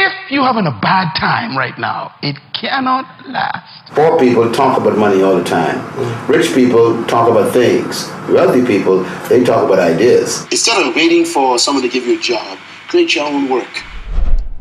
If you're having a bad time right now, it cannot last. Poor people talk about money all the time. Rich people talk about things. Wealthy people, they talk about ideas. Instead of waiting for someone to give you a job, create your own work.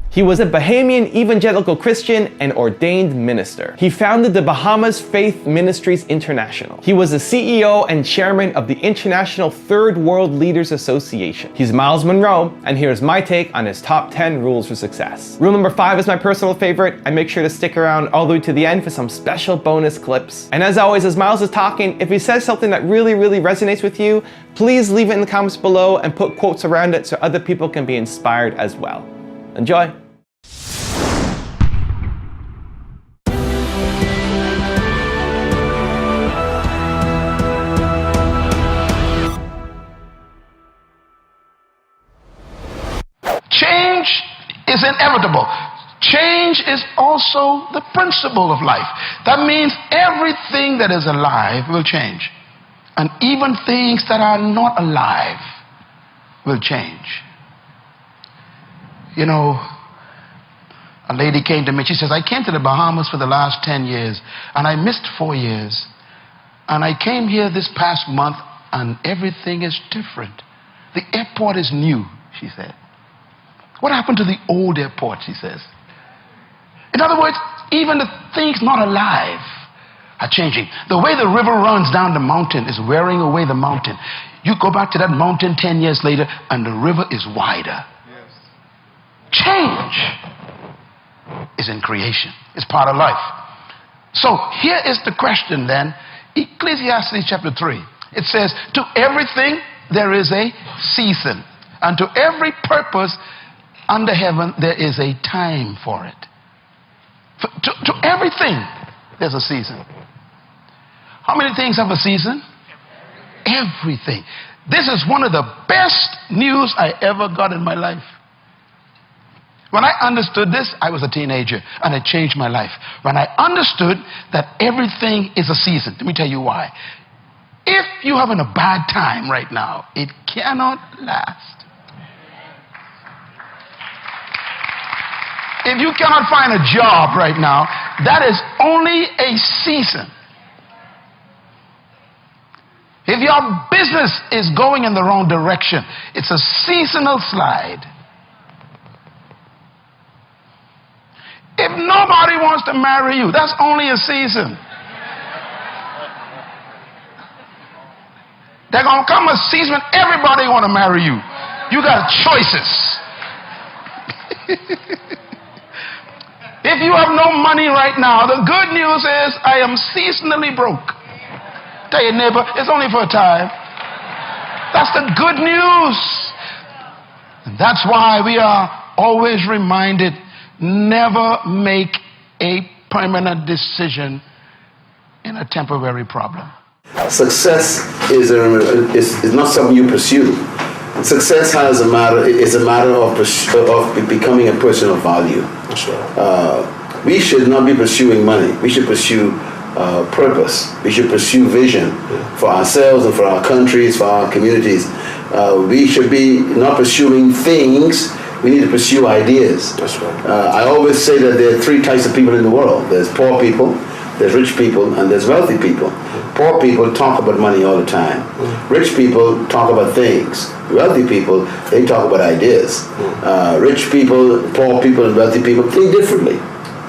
He was a Bahamian evangelical Christian and ordained minister. He founded the Bahamas Faith Ministries International. He was the CEO and chairman of the International Third World Leaders Association. He's Myles Munroe, and here's my take on his top 10 rules for success. Rule number 5 is my personal favorite, and make sure to stick around all the way to the end for some special bonus clips. And as always, as Myles is talking, if he says something that really resonates with you, please leave it in the comments below and put quotes around it so other people can be inspired as well. Enjoy. Change is inevitable. Change is also the principle of life. That means everything that is alive will change. And even things that are not alive will change. You know, a lady came to me. She says, I came to the Bahamas for the last 10 years, and I missed 4 years. And I came here this past month, and everything is different. The airport is new, she said. What happened to the old airport, she says. In other words, even the things not alive are changing. The way the river runs down the mountain is wearing away the mountain. You go back to that mountain 10 years later, and the river is wider. Yes. Change is in creation. It's part of life. So here is the question then. Ecclesiastes chapter 3. It says, to everything there is a season, and to every purpose under heaven there is a time for it. To everything there's a season. How many things have a season? Everything. This is one of the best news I ever got in my life. When I understood this, I was a teenager, and it changed my life. When I understood that everything is a season, let me tell you why. If you're having a bad time right now, it cannot last. If you cannot find a job right now, that is only a season. If your business is going in the wrong direction, it's a seasonal slide. If nobody wants to marry you, that's only a season. There's going to come a season when everybody want to marry you. You got choices. If you have no money right now, the good news is I am seasonally broke. Tell your neighbor, it's only for a time. That's the good news. And that's why we are always reminded, never make a permanent decision in a temporary problem. Success is not something you pursue. Success is a matter of becoming a person of value. Sure. We should not be pursuing money. We should pursue purpose. We should pursue vision for ourselves and for our countries, for our communities. We should be not pursuing things. We need to pursue ideas. That's right. I always say that there are 3 types of people in the world. There's poor people, there's rich people, and there's wealthy people. Poor people talk about money all the time. Rich people talk about things. Wealthy people, they talk about ideas. Rich people, poor people, and wealthy people think differently.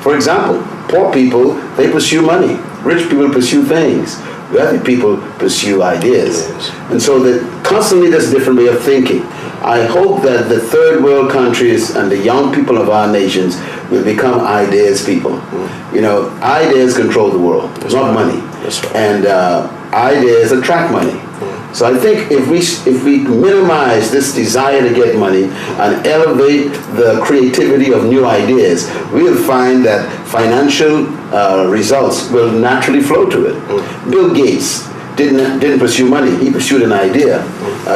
For example, poor people, they pursue money. Rich people pursue things. Wealthy people pursue ideas. And so constantly there's a different way of thinking. I hope that the third world countries and the young people of our nations will become ideas people. You know, ideas control the world, not money. And ideas attract money. So I think if we minimize this desire to get money and elevate the creativity of new ideas, we'll find that financial results will naturally flow to it. Bill Gates didn't pursue money. He pursued an idea.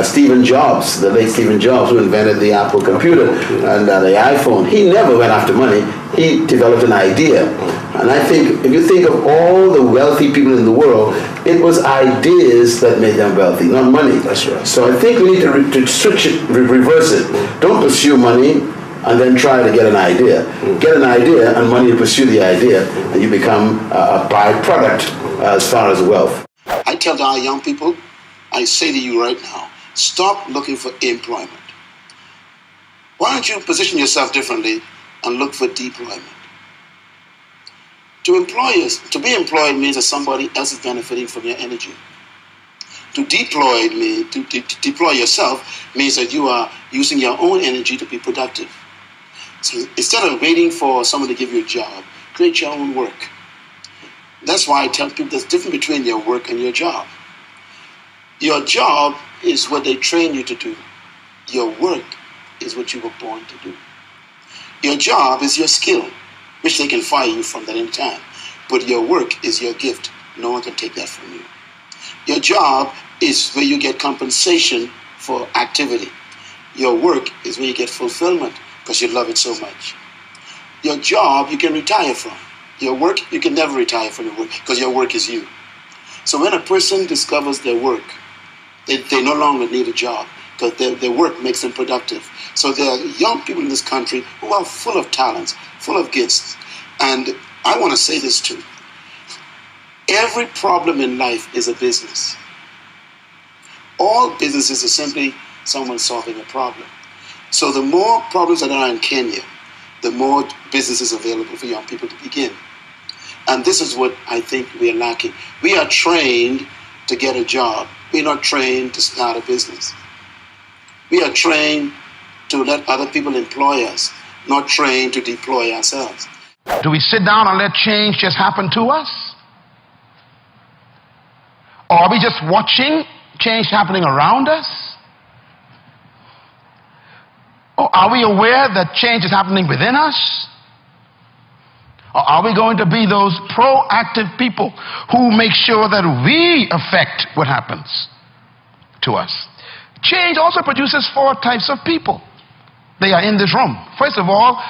Stephen Jobs, the late Stephen Jobs, who invented the Apple computer and the iPhone, he never went after money. He developed an idea. And I think if you think of all the wealthy people in the world, it was ideas that made them wealthy, not money. That's right. So I think we need to switch it, reverse it. Don't pursue money, and then try to get an idea. Get an idea and money to pursue the idea, and you become a byproduct as far as wealth. I tell our young people, I say to you right now, stop looking for employment. Why don't you position yourself differently and look for deployment? To be employed means that somebody else is benefiting from your energy. To deploy yourself means that you are using your own energy to be productive. So instead of waiting for someone to give you a job, create your own work. That's why I tell people there's a difference between your work and your job. Your job is what they train you to do. Your work is what you were born to do. Your job is your skill, which they can fire you from at any time. But your work is your gift. No one can take that from you. Your job is where you get compensation for activity. Your work is where you get fulfillment because you love it so much. Your job you can retire from. Your work, you can never retire from your work because your work is you. So when a person discovers their work, they no longer need a job because their work makes them productive. So there are young people in this country who are full of talents, full of gifts. And I want to say this too. Every problem in life is a business. All businesses are simply someone solving a problem. So the more problems that are in Kenya, the more businesses available for young people to begin. And this is what I think we are lacking. We are trained to get a job. We're not trained to start a business. We are trained to let other people employ us, not trained to deploy ourselves. Do we sit down and let change just happen to us? Or are we just watching change happening around us? Or are we aware that change is happening within us? Or are we going to be those proactive people who make sure that we affect what happens to us? Change also produces 4 types of people. They are in this room. First of all,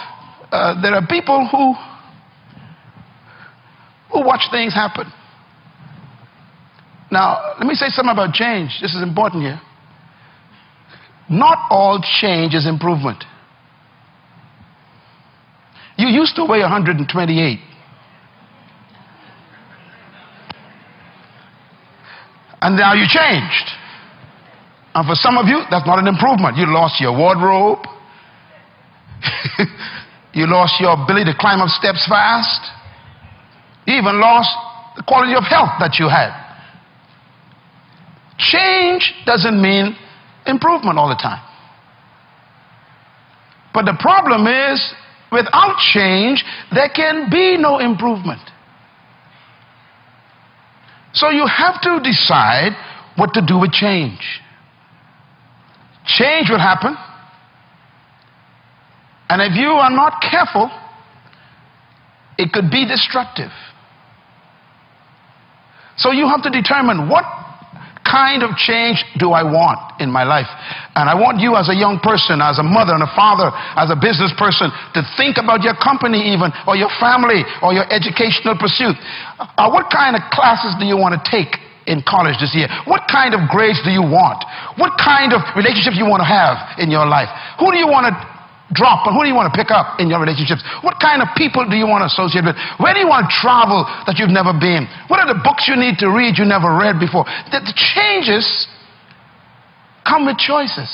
there are people who watch things happen. Now, let me say something about change. This is important here. Not all change is improvement. You used to weigh 128. And now you changed. And for some of you, that's not an improvement. You lost your wardrobe. You lost your ability to climb up steps fast. You even lost the quality of health that you had. Change doesn't mean improvement all the time. But the problem is, without change, there can be no improvement. So you have to decide what to do with change. Change will happen. And if you are not careful, it could be destructive. So you have to determine what kind of change do I want in my life. And I want you as a young person, as a mother and a father, as a business person, to think about your company even, or your family, or your educational pursuit. What kind of classes do you want to take in college this year? What kind of grades do you want? What kind of relationships you want to have in your life? Who do you want to drop and who do you want to pick up in your relationships? What kind of people do you want to associate with? Where do you want to travel that you've never been? What are the books you need to read you never read before? The changes come with choices.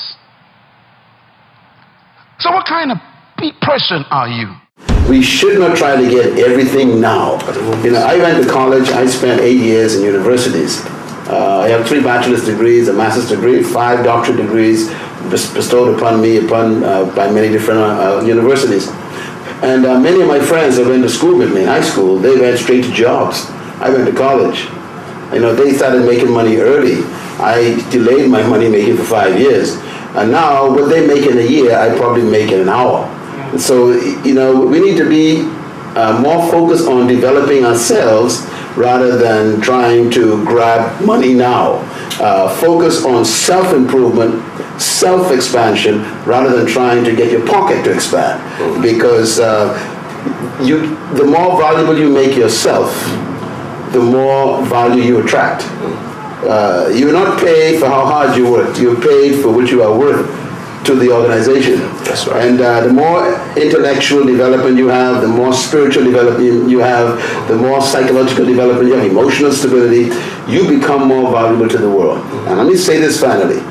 So what kind of person are you? We should not try to get everything now. You know, I went to college. I spent 8 years in universities. I have 3 bachelor's degrees, a master's degree, 5 doctorate degrees bestowed upon me by many different universities. And many of my friends that went to school with me in high school, they went straight to jobs. I went to college. You know, they started making money early. I delayed my money making for 5 years. And now, what they make in a year, I probably make in an hour. So, you know, we need to be more focused on developing ourselves rather than trying to grab money now. Focus on self-improvement, self-expansion, rather than trying to get your pocket to expand. Because the more valuable you make yourself, the more value you attract. You're not paid for how hard you work. You're paid for what you are worth to the organization. That's right. And the more intellectual development you have, the more spiritual development you have, the more psychological development you have, emotional stability, you become more valuable to the world. And let me say this finally.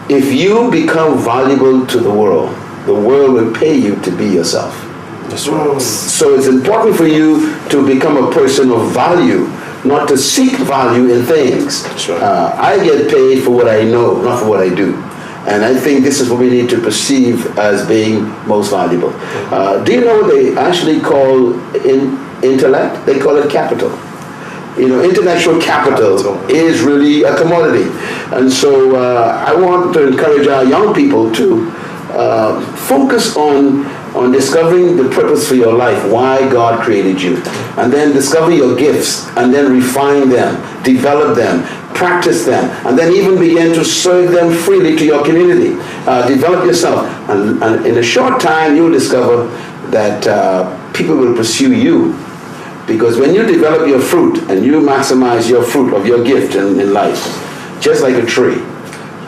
If you become valuable to the world will pay you to be yourself. That's right. So it's important for you to become a person of value, not to seek value in things. That's right. I get paid for what I know, not for what I do. And I think this is what we need to perceive as being most valuable. Do you know what they actually call intellect? They call it capital. You know, intellectual capital is really a commodity. And so I want to encourage our young people to focus on discovering the purpose for your life, why God created you, and then discover your gifts, and then refine them, develop them, practice them, and then even begin to serve them freely to your community. Develop yourself, and in a short time you'll discover that people will pursue you, because when you develop your fruit and you maximize your fruit of your gift in life, just like a tree,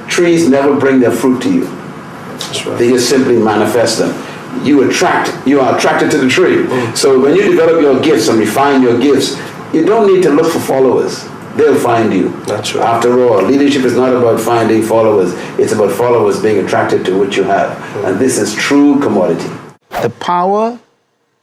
trees never bring their fruit to you. That's right. They just simply manifest them. You are attracted to the tree. So when you develop your gifts and refine your gifts, you don't need to look for followers. They'll find you. That's right. After all, leadership is not about finding followers. It's about followers being attracted to what you have. And this is true commodity. The power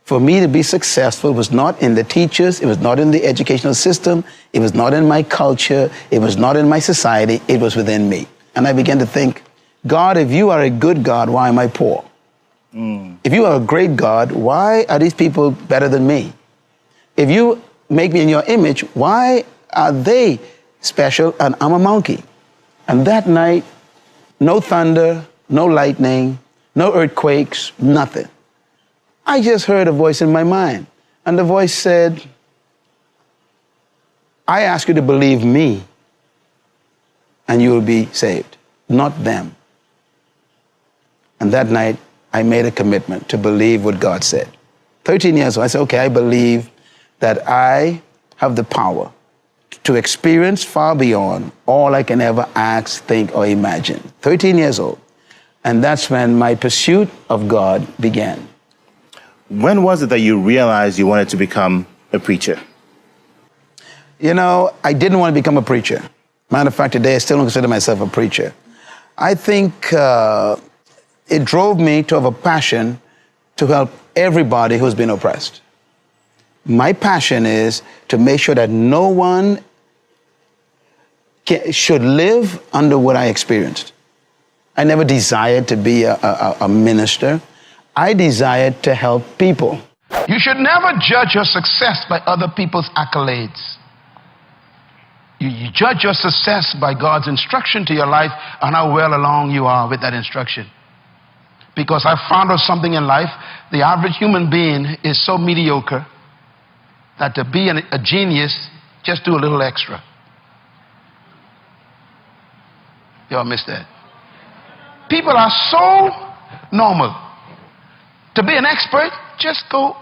for me to be successful was not in the teachers. It was not in the educational system. It was not in my culture. It was not in my society. It was within me. And I began to think, God, if you are a good God, why am I poor? If you are a great God, why are these people better than me? If you make me in your image, why are they special and I'm a monkey? And that night, no thunder, no lightning, no earthquakes, nothing. I just heard a voice in my mind. And the voice said, I ask you to believe me and you will be saved, not them. And that night, I made a commitment to believe what God said. 13 years old, I said, okay, I believe that I have the power to experience far beyond all I can ever ask, think, or imagine. 13 years old. And that's when my pursuit of God began. When was it that you realized you wanted to become a preacher? You know, I didn't want to become a preacher. Matter of fact, today I still don't consider myself a preacher. I think it drove me to have a passion to help everybody who's been oppressed. My passion is to make sure that no one should live under what I experienced. I never desired to be a minister. I desired to help people. You should never judge your success by other people's accolades. You judge your success by God's instruction to your life and how well along you are with that instruction. Because I found out something in life, the average human being is so mediocre that to be a genius, just do a little extra. Y'all missed that. People are so normal. To be an expert, just go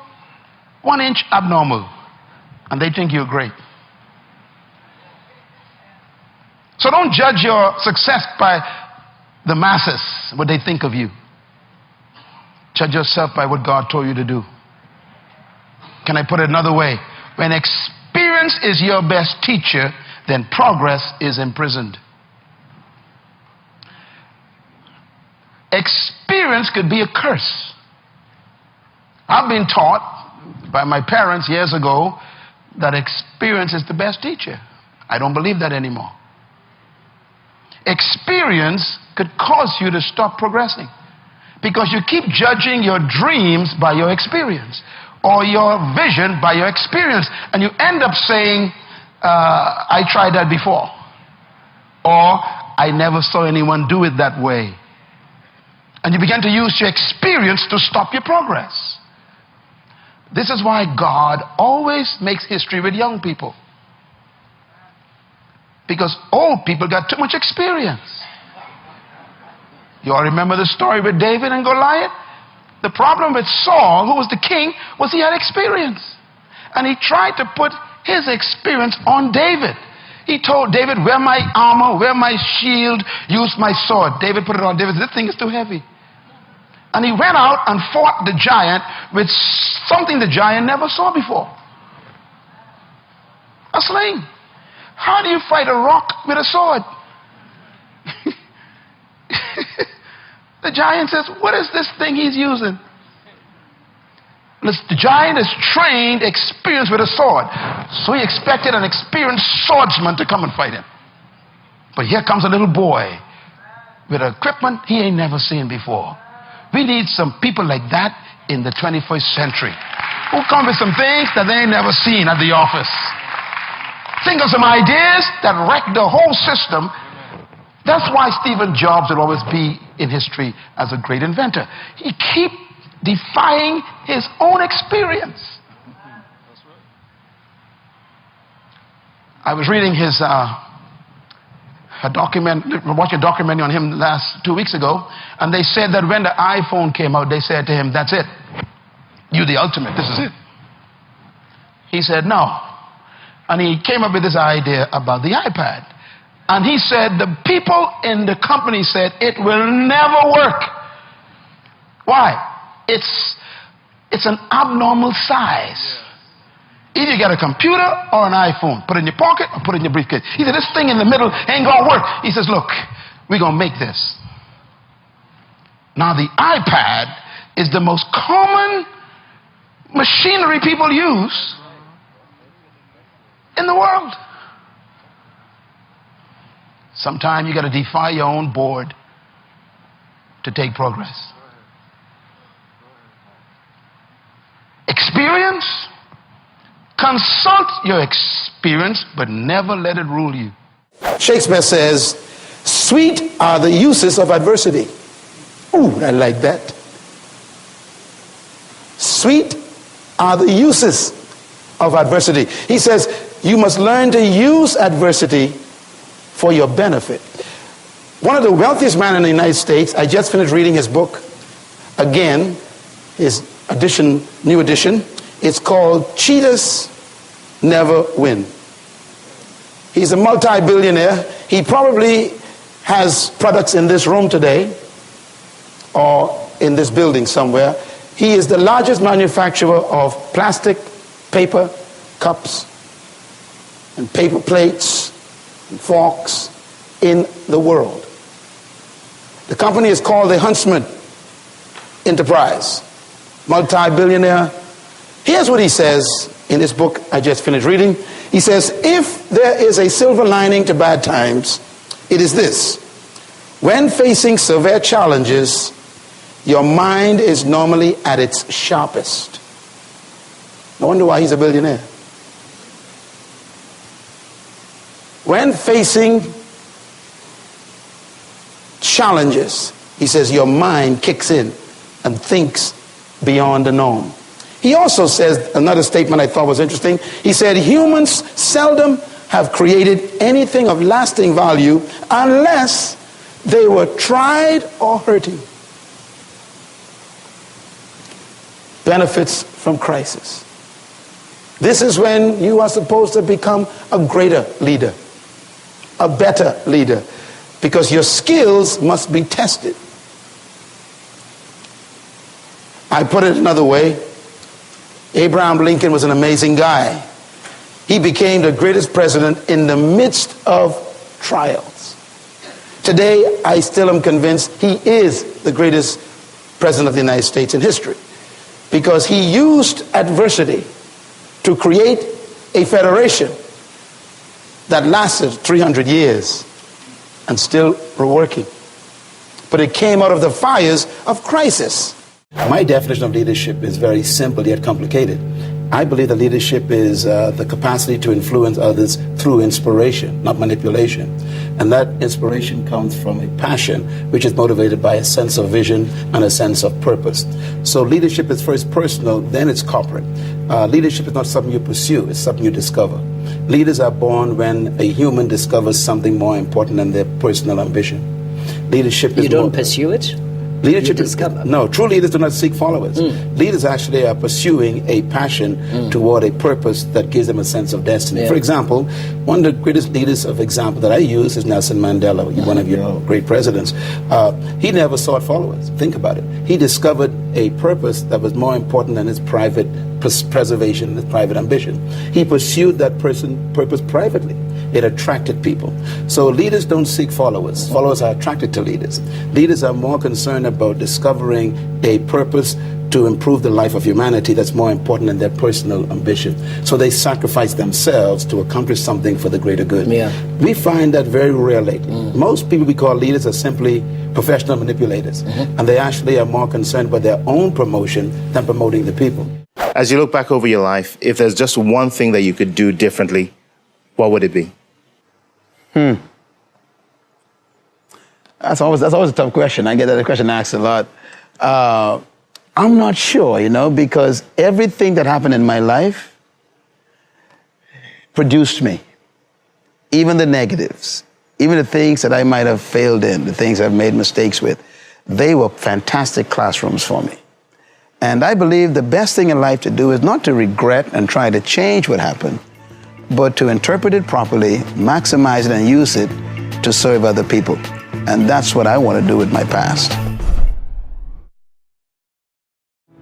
1 inch abnormal, and they think you're great. So don't judge your success by the masses, what they think of you. Judge yourself by what God told you to do. Can I put it another way? When experience is your best teacher, then progress is imprisoned. Experience could be a curse. I've been taught by my parents years ago that experience is the best teacher. I don't believe that anymore. Experience could cause you to stop progressing because you keep judging your dreams by your experience or your vision by your experience, and you end up saying, I tried that before, or I never saw anyone do it that way. And you begin to use your experience to stop your progress. This is why God always makes history with young people. Because old people got too much experience. You all remember the story with David and Goliath? The problem with Saul, who was the king, was he had experience. And he tried to put his experience on David. He told David, wear my armor, wear my shield, use my sword. David put it on. David said, this thing is too heavy. And he went out and fought the giant with something the giant never saw before. A sling. How do you fight a rock with a sword? The giant says, what is this thing he's using? The giant is trained, experienced with a sword. So he expected an experienced swordsman to come and fight him. But here comes a little boy with equipment he ain't never seen before. We need some people like that in the 21st century who come with some things that they ain't never seen at the office. Think of some ideas that wreck the whole system. That's why Steve Jobs will always be in history as a great inventor. He keep defying his own experience. I was reading his watching a documentary on him 2 weeks ago, and they said that when the iPhone came out, they said to him, that's it. You the ultimate, this is it. He said, no. And he came up with this idea about the iPad. And he said, the people in the company said, it will never work. Why? It's an abnormal size. Either you get a computer or an iPhone. Put it in your pocket or put it in your briefcase. He said, this thing in the middle ain't going to work. He says, look, we're going to make this. Now, the iPad is the most common machinery people use in the world. Sometimes you got to defy your own board to take progress. Experience. Consult your experience, but never let it rule you. Shakespeare says, sweet are the uses of adversity. Ooh, I like that. Sweet are the uses of adversity. He says, you must learn to use adversity for your benefit. One of the wealthiest men in the United States, I just finished reading his book again, his edition, new edition. It's called Cheaters Never Win. He's a multi-billionaire. He probably has products in this room today or in this building somewhere. He is the largest manufacturer of plastic, paper, cups, and paper plates, and forks in the world. The company is called the Huntsman Enterprise. Multi-billionaire. Here's what he says in this book I just finished reading. He says, if there is a silver lining to bad times, it is this. When facing severe challenges, your mind is normally at its sharpest. No wonder why he's a billionaire. When facing challenges, he says your mind kicks in and thinks beyond the norm. He also says another statement I thought was interesting. He said humans seldom have created anything of lasting value unless they were tried or hurting. Benefits from crisis. This is when you are supposed to become a greater leader, a better leader, because your skills must be tested. I put it another way. Abraham Lincoln was an amazing guy. He became the greatest president in the midst of trials. Today, I still am convinced he is the greatest president of the United States in history, because he used adversity to create a federation that lasted 300 years and still were working. But it came out of the fires of crisis. My definition of leadership is very simple yet complicated. I believe that leadership is the capacity to influence others through inspiration, not manipulation. And that inspiration comes from a passion which is motivated by a sense of vision and a sense of purpose. So leadership is first personal, then it's corporate. Leadership is not something you pursue, it's something you discover. Leaders are born when a human discovers something more important than their personal ambition. Leadership is You don't pursue it? Leadership you is discover? no. True leaders do not seek followers. Leaders actually are pursuing a passion toward a purpose that gives them a sense of destiny. Yeah. For example, one of the greatest leaders of example that I use is Nelson Mandela, one of your great presidents. He never sought followers. Think about it. He discovered a purpose that was more important than his private preservation, his private ambition. He pursued that purpose privately. It attracted people. So leaders don't seek followers. Followers are attracted to leaders. Leaders are more concerned about discovering a purpose to improve the life of humanity that's more important than their personal ambition. So they sacrifice themselves to accomplish something for the greater good. Yeah. We find that very rare lately. Most people we call leaders are simply professional manipulators, and they actually are more concerned about their own promotion than promoting the people. As you look back over your life, if there's just one thing that you could do differently, what would it be? That's always a tough question. I get that question asked a lot. I'm not sure, because everything that happened in my life produced me. Even the negatives, even the things that I might have failed in, the things I've made mistakes with, they were fantastic classrooms for me. And I believe the best thing in life to do is not to regret and try to change what happened, but to interpret it properly, maximize it, and use it to serve other people. And that's what I want to do with my past.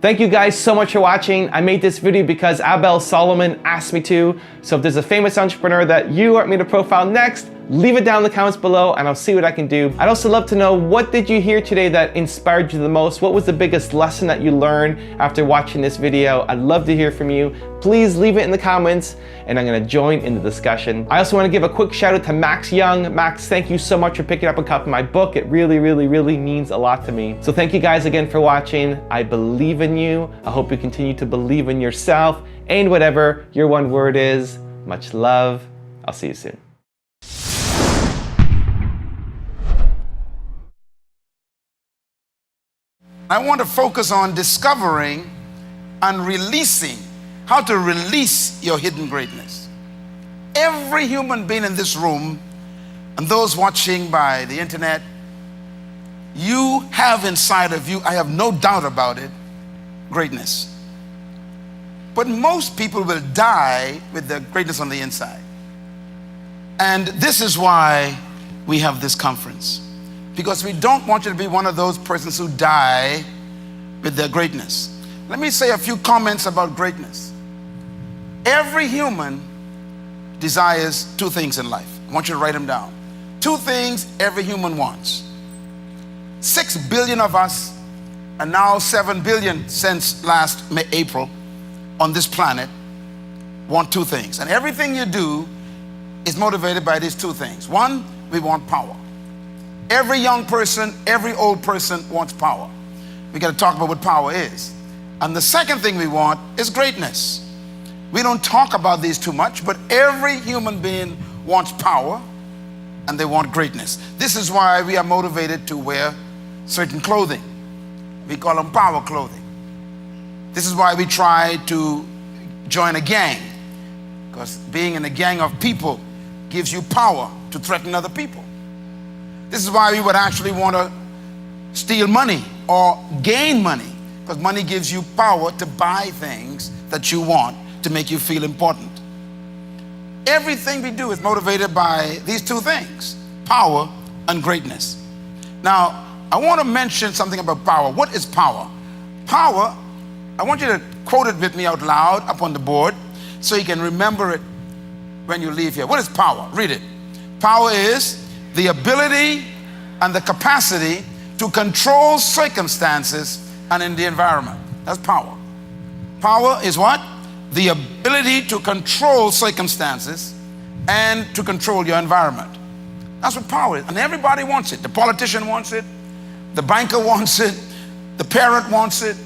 Thank you guys so much for watching. I made this video because Abel Solomon asked me to. So if there's a famous entrepreneur that you want me to profile next, leave it down in the comments below and I'll see what I can do. I'd also love to know, what did you hear today that inspired you the most? What was the biggest lesson that you learned after watching this video? I'd love to hear from you. Please leave it in the comments and I'm gonna join in the discussion. I also wanna give a quick shout out to Max Young. Max, thank you so much for picking up a copy of my book. It really, really, really means a lot to me. So thank you guys again for watching. I believe in you. I hope you continue to believe in yourself and whatever your one word is. Much love. I'll see you soon. I want to focus on discovering and releasing, how to release your hidden greatness. Every human being in this room and those watching by the internet, you have inside of you, I have no doubt about it, greatness. But most people will die with their greatness on the inside. And this is why we have this conference. Because we don't want you to be one of those persons who die with their greatness. Let me say a few comments about greatness. Every human desires two things in life. I want you to write them down. Two things every human wants. 6 billion of us, and now 7 billion since last April on this planet, want two things. And everything you do is motivated by these two things. One, we want power. Every young person, every old person wants power. We got to talk about what power is. And the second thing we want is greatness. We don't talk about these too much, but every human being wants power and they want greatness. This is why we are motivated to wear certain clothing. We call them power clothing. This is why we try to join a gang, because being in a gang of people gives you power to threaten other people. This is why we would actually want to steal money or gain money, because money gives you power to buy things that you want to make you feel important. Everything we do is motivated by these two things, power and greatness. Now, I want to mention something about power. What is power? Power, I want you to quote it with me out loud up on the board so you can remember it when you leave here. What is power? Read it. Power is the ability and the capacity to control circumstances and in the environment. That's power. Power is what? The ability to control circumstances and to control your environment. That's what power is. And everybody wants it. The politician wants it. The banker wants it. The parent wants it.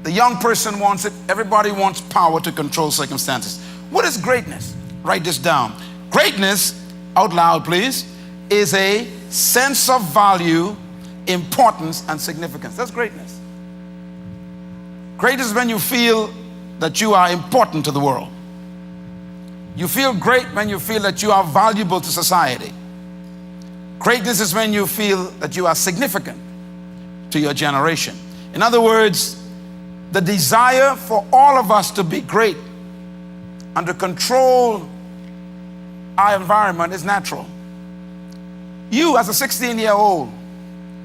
The young person wants it. Everybody wants power to control circumstances. What is greatness? Write this down. Greatness, out loud please, is a sense of value, importance, and significance. That's greatness. Greatness is when you feel that you are important to the world. You feel great when you feel that you are valuable to society. Greatness is when you feel that you are significant. to your generation. In other words, the desire for all of us to be great and to control our environment is natural. You, as a 16-year-old,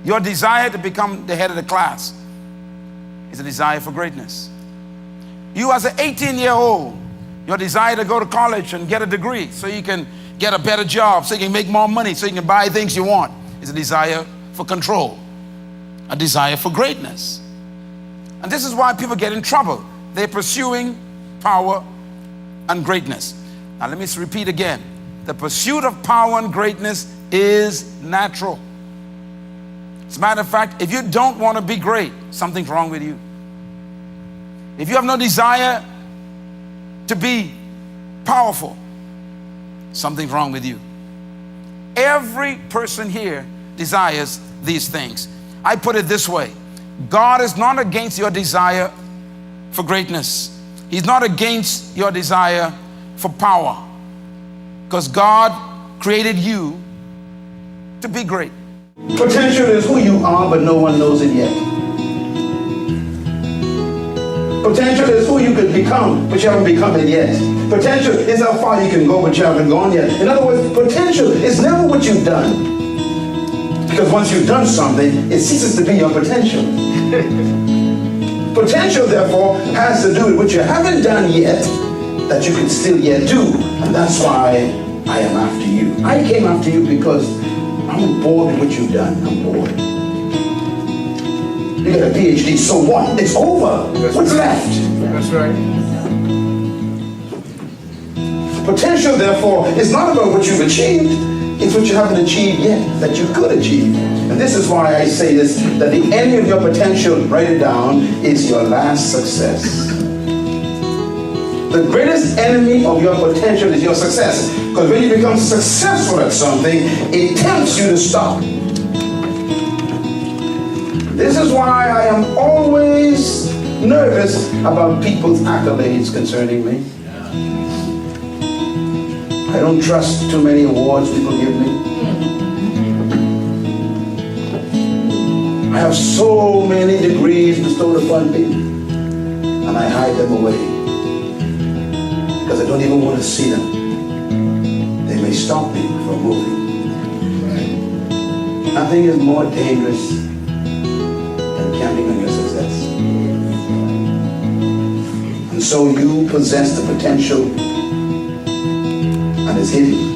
your desire to become the head of the class is a desire for greatness. You, as an 18-year-old, your desire to go to college and get a degree so you can get a better job, so you can make more money, so you can buy things you want, is a desire for control, a desire for greatness. And this is why people get in trouble. They're pursuing power and greatness. Now let me repeat again. The pursuit of power and greatness is natural. As a matter of fact, if you don't want to be great, something's wrong with you. If you have no desire to be powerful, something's wrong with you. Every person here desires these things. I put it this way: God is not against your desire for greatness. He's not against your desire for power, because God created you to be great. Potential is who you are, but no one knows it yet. Potential is who you could become, but you haven't become it yet. Potential is how far you can go, but you haven't gone yet. In other words, potential is never what you've done. Because once you've done something, it ceases to be your potential. Potential, therefore, has to do with what you haven't done yet, that you can still yet do. And that's why I am after you. I came after you because I'm bored with what you've done. I'm bored. You got a PhD, so what? It's over. What's left? That's right. Potential, therefore, is not about what you've achieved. It's what you haven't achieved yet that you could achieve. And this is why I say this, that the enemy of your potential, write it down, is your last success. The greatest enemy of your potential is your success. Because when you become successful at something, it tempts you to stop. This is why I am always nervous about people's accolades concerning me. I don't trust too many awards people give me. I have so many degrees bestowed upon me, and I hide them away because I don't even want to see them. They may stop me from moving. Nothing is more dangerous than counting on your success. And so you possess the potential, and it's hidden.